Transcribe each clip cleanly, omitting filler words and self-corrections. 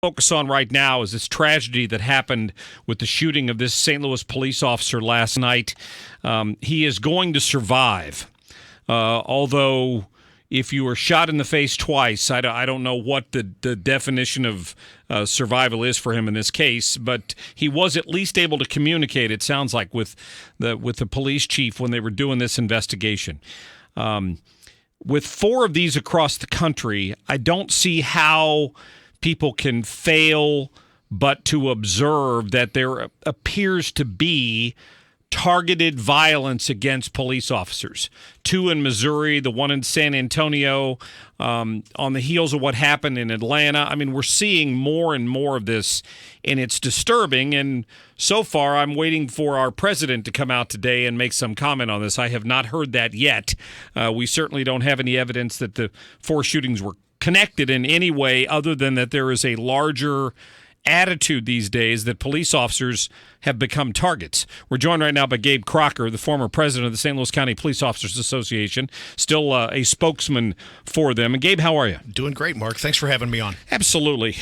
Focus on right now is this tragedy that happened with the shooting of this St. Louis police officer last night. He is going to survive, although if you were shot in the face twice, I don't know what the definition of survival is for him in this case, but he was at least able to communicate, it sounds like, with the police chief when they were doing this investigation. With 4 of these across the country, I don't see how people can fail but to observe that there appears to be targeted violence against police officers. 2 in Missouri, the one in San Antonio, on the heels of what happened in Atlanta. I mean, we're seeing more and more of this, and it's disturbing. And so far, I'm waiting for our president to come out today and make some comment on this. I have not heard that yet. We certainly don't have any evidence that the 4 shootings were connected in any way other than that there is a larger attitude these days that police officers have become targets. We're joined right now by Gabe Crocker, the former president of the St. Louis County Police Officers Association, still a spokesman for them. And Gabe, how are you? Doing great, Mark. Thanks for having me on. Absolutely.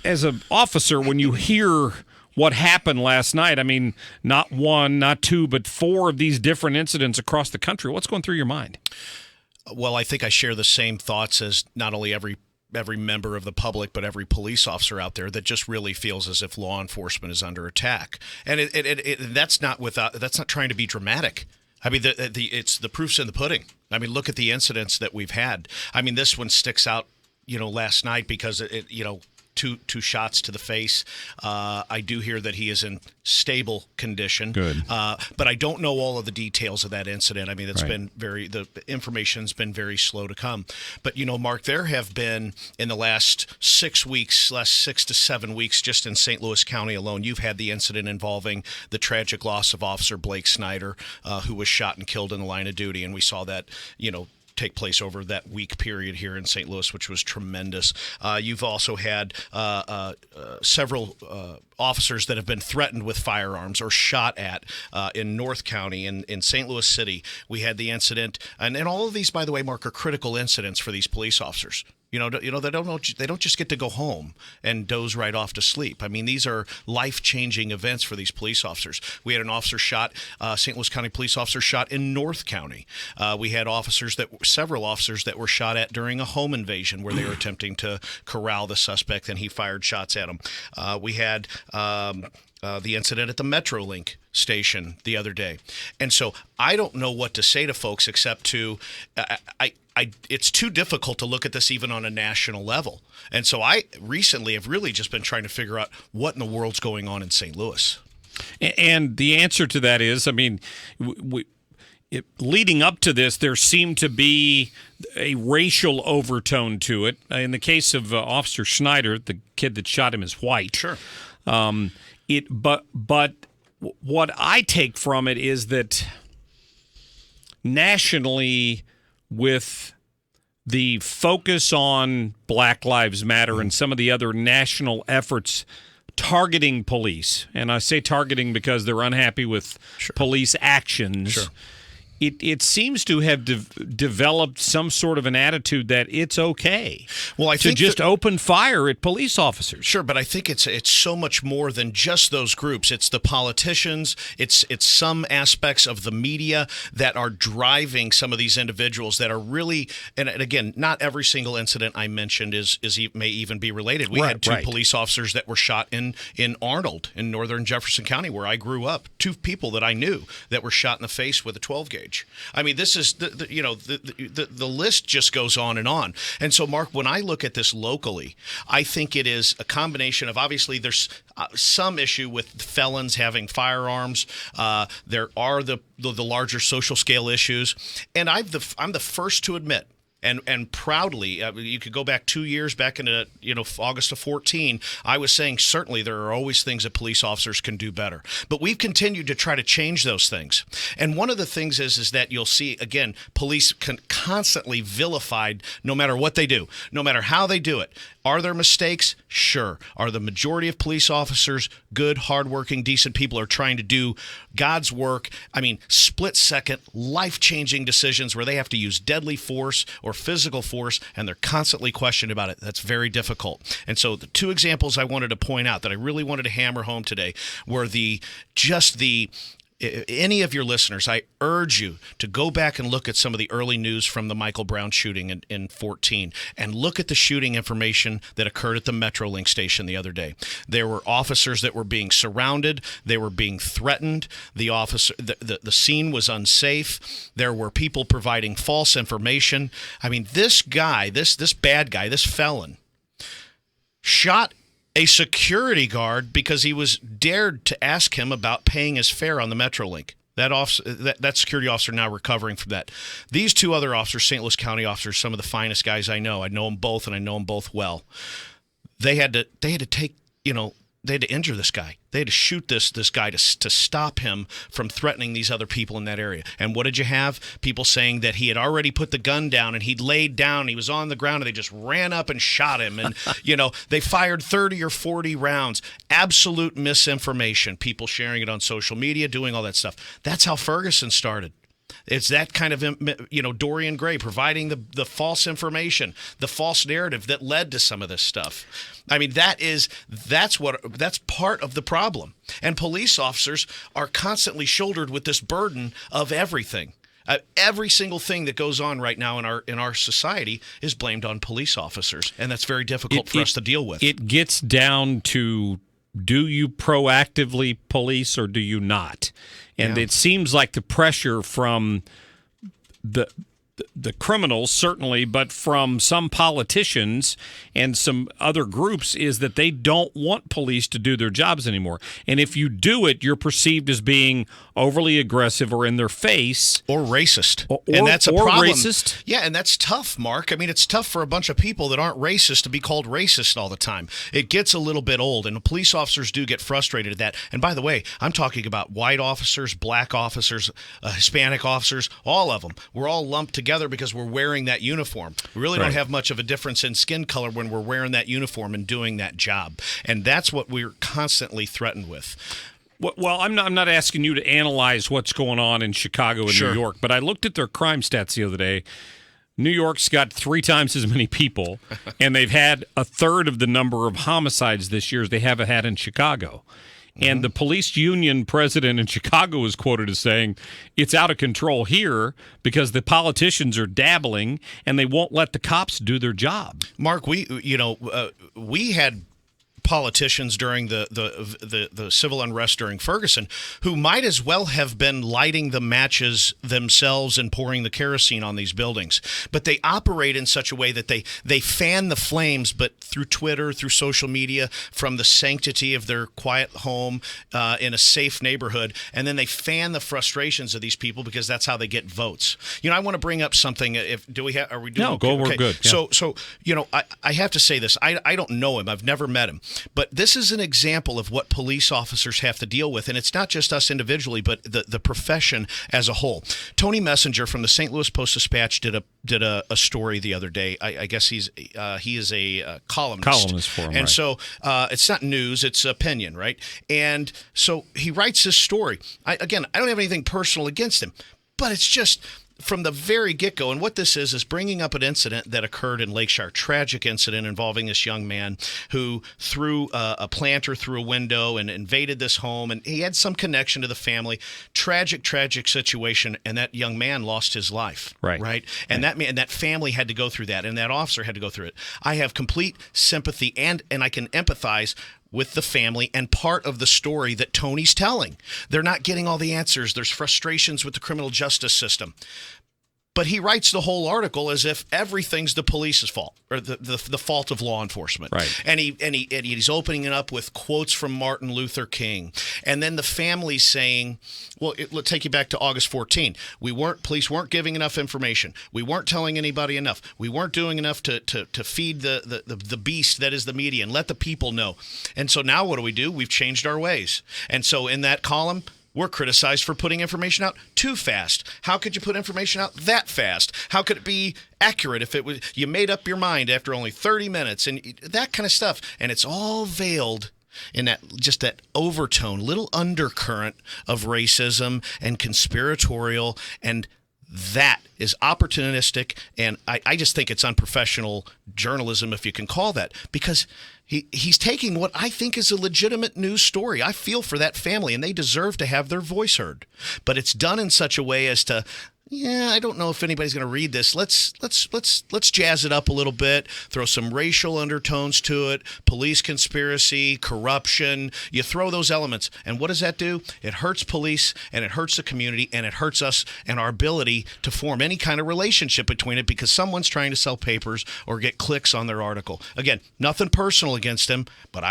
As an officer, when you hear what happened last night, I mean, not 1, not 2, but 4 of these different incidents across the country, what's going through your mind? Well, I think I share the same thoughts as not only every member of the public, but every police officer out there that just really feels as if law enforcement is under attack. And that's not trying to be dramatic. I mean, it's the proof's in the pudding. I mean, look at the incidents that we've had. I mean, this one sticks out, last night because two shots to the face. I do hear that he is in stable condition. Good. But I don't know all of the details of that incident. I mean, it's right. been the information's been very slow to come. But, Mark, there have been in the last 6 to 7 weeks, just in St. Louis County alone, you've had the incident involving the tragic loss of Officer Blake Snyder, who was shot and killed in the line of duty. And we saw that, take place over that week period here in St. Louis, which was tremendous. You've also had several officers that have been threatened with firearms or shot at in North County and in St. Louis City. We had the incident, and all of these, by the way, Mark, are critical incidents for these police officers. They don't just get to go home and doze right off to sleep. I mean, these are life-changing events for these police officers. We had an officer shot, St. Louis County police officer shot in North County. We had several officers that were shot at during a home invasion where they were attempting to corral the suspect, and he fired shots at him. We had the incident at the Metrolink station the other day. And so I don't know what to say to folks except to it's too difficult to look at this even on a national level. And so I recently have really just been trying to figure out what in the world's going on in St. Louis. And the answer to that is, I mean, leading up to this, there seemed to be a racial overtone to it. In the case of Officer Schneider, the kid that shot him is white. Sure. But what I take from it is that nationally, with the focus on Black Lives Matter and some of the other national efforts targeting police, and I say targeting because they're unhappy with police actions, Sure. It seems to have developed some sort of an attitude that it's okay to just open fire at police officers. Sure, but I think it's so much more than just those groups. It's the politicians. It's some aspects of the media that are driving some of these individuals that are really. And again, not every single incident I mentioned may even be related. We had 2 police officers that were shot in Arnold in northern Jefferson County, where I grew up. 2 people that I knew that were shot in the face with a 12 gauge. I mean, this is the list just goes on. And so, Mark, when I look at this locally, I think it is a combination of, obviously there's some issue with felons having firearms. There are the larger social scale issues, and I'm the first to admit. And proudly, you could go back 2 years, back into August of 2014. I was saying certainly there are always things that police officers can do better, but we've continued to try to change those things. And one of the things is that you'll see again, police constantly vilified, no matter what they do, no matter how they do it. Are there mistakes? Sure. Are the majority of police officers good, hardworking, decent people are trying to do God's work? I mean, split-second, life-changing decisions where they have to use deadly force or physical force, and they're constantly questioned about it. That's very difficult. And so the two examples I wanted to point out that I really wanted to hammer home today were any of your listeners, I urge you to go back and look at some of the early news from the Michael Brown shooting in 14 and look at the shooting information that occurred at the Metrolink station the other day. There were officers that were being surrounded. They were being threatened. The scene was unsafe. There were people providing false information. I mean, this guy, this bad guy, this felon, shot a security guard because he was dared to ask him about paying his fare on the Metrolink. That security officer now recovering from that. These two other officers, St. Louis County officers, some of the finest guys I know. I know them both, and I know them both well. They had to injure this guy. They had to shoot this guy to stop him from threatening these other people in that area. And what did you have? People saying that he had already put the gun down and he'd laid down. He was on the ground and they just ran up and shot him. And, they fired 30 or 40 rounds. Absolute misinformation. People sharing it on social media, doing all that stuff. That's how Ferguson started. It's that kind of, Dorian Gray providing the false information, the false narrative that led to some of this stuff. I mean, that's part of the problem. And police officers are constantly shouldered with this burden of everything. Every single thing that goes on right now in our society is blamed on police officers, and that's very difficult for us to deal with. It gets down to, do you proactively police or do you not? And it seems like the pressure from the criminals, certainly, but from some politicians and some other groups is that they don't want police to do their jobs anymore. And if you do it, you're perceived as being overly aggressive or in their face. Or racist. And that's a problem. Racist. Yeah, and that's tough, Mark. I mean, it's tough for a bunch of people that aren't racist to be called racist all the time. It gets a little bit old, and police officers do get frustrated at that. And by the way, I'm talking about white officers, black officers, Hispanic officers, all of them. We're all lumped together because we're wearing that uniform. We really don't have much of a difference in skin color when we're wearing that uniform and doing that job. And that's what we're constantly threatened with. Well, I'm not asking you to analyze what's going on in Chicago and New York, but I looked at their crime stats the other day. New York's got 3 times as many people, and they've had a third of the number of homicides this year as they have had in Chicago. And the police union president in Chicago is quoted as saying, it's out of control here because the politicians are dabbling and they won't let the cops do their job. Mark, we had politicians during the civil unrest during Ferguson who might as well have been lighting the matches themselves and pouring the kerosene on these buildings. But they operate in such a way that they fan the flames, but through Twitter, through social media, from the sanctity of their quiet home in a safe neighborhood, and then they fan the frustrations of these people because that's how they get votes. I want to bring up something. Are we doing? No, okay? we're good. Yeah. So I have to say this. I don't know him. I've never met him. But this is an example of what police officers have to deal with, and it's not just us individually, but the profession as a whole. Tony Messenger from the St. Louis Post-Dispatch did a story the other day. I guess he is a columnist for him, and right. So it's not news, it's opinion, right? And so he writes this story. I don't have anything personal against him, but it's just from the very get-go, and what this is bringing up an incident that occurred in Lakeshire, tragic incident involving this young man who threw a planter through a window and invaded this home, and he had some connection to the family. Tragic situation, and that young man lost his life. Right? And that family had to go through that, and that officer had to go through it. I have complete sympathy, and I can empathize with the family and part of the story that Tony's telling. They're not getting all the answers. There's frustrations with the criminal justice system. But he writes the whole article as if everything's the police's fault or the fault of law enforcement. Right. And he's opening it up with quotes from Martin Luther King. And then the family's saying, let's take you back to August 14. Police weren't giving enough information. We weren't telling anybody enough. We weren't doing enough to feed the beast that is the media and let the people know. And so now what do? We've changed our ways. And so in that column, we're criticized for putting information out too fast. How could you put information out that fast? How could it be accurate if it was you made up your mind after only 30 minutes and that kind of stuff? And it's all veiled in that overtone, little undercurrent of racism and conspiratorial, and That is opportunistic, and I just think it's unprofessional journalism, if you can call that, because he's taking what I think is a legitimate news story. I feel for that family, and they deserve to have their voice heard. But it's done in such a way as to, I don't know if anybody's going to read this. Let's jazz it up a little bit, throw some racial undertones to it, police conspiracy, corruption. You throw those elements, and what does that do? It hurts police, and it hurts the community, and it hurts us and our ability to form any kind of relationship between it because someone's trying to sell papers or get clicks on their article. Again, nothing personal against him, but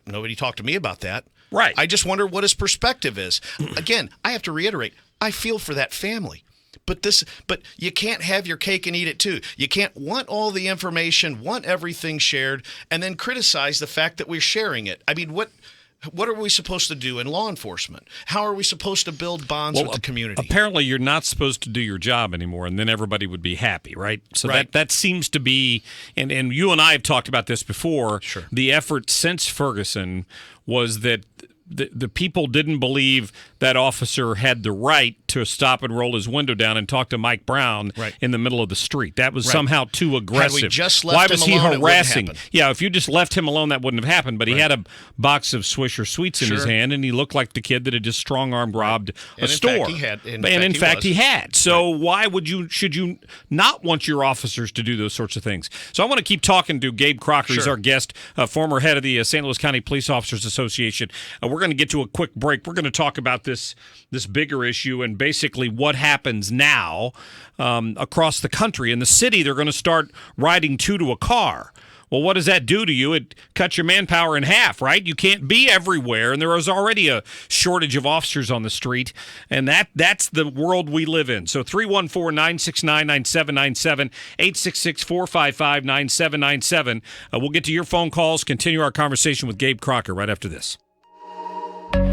nobody talked to me about that. Right. I just wonder what his perspective is. Again, I have to reiterate, I feel for that family. But you can't have your cake and eat it too. You can't want all the information, want everything shared, and then criticize the fact that we're sharing it. I mean, what are we supposed to do in law enforcement? How are we supposed to build bonds with the community? Apparently, you're not supposed to do your job anymore, and then everybody would be happy, right? So right. that seems to be, and you and I have talked about this before. Sure. The effort since Ferguson was that the people didn't believe that officer had the right to stop and roll his window down and talk to Mike Brown in the middle of the street. That was somehow too aggressive. Had we just left Why him was he alone, harassing? it wouldn't happen. Yeah, if you just left him alone, that wouldn't have happened. But he had a box of Swisher Sweets in his hand, and he looked like the kid that had just strong-armed robbed a store. In fact, he had. So why should you not want your officers to do those sorts of things? So I want to keep talking to Gabe Crocker. He's our guest, former head of the St. Louis County Police Officers Association. We're going to get to a quick break. We're going to talk about this bigger issue and basically what happens now across the country. In the city, they're going to start riding two to a car. Well, what does that do to you? It cuts your manpower in half, right? You can't be everywhere, and there is already a shortage of officers on the street, and that's the world we live in. So 314-969-9797, 866-455-9797. We'll get to your phone calls, continue our conversation with Gabe Crocker right after this.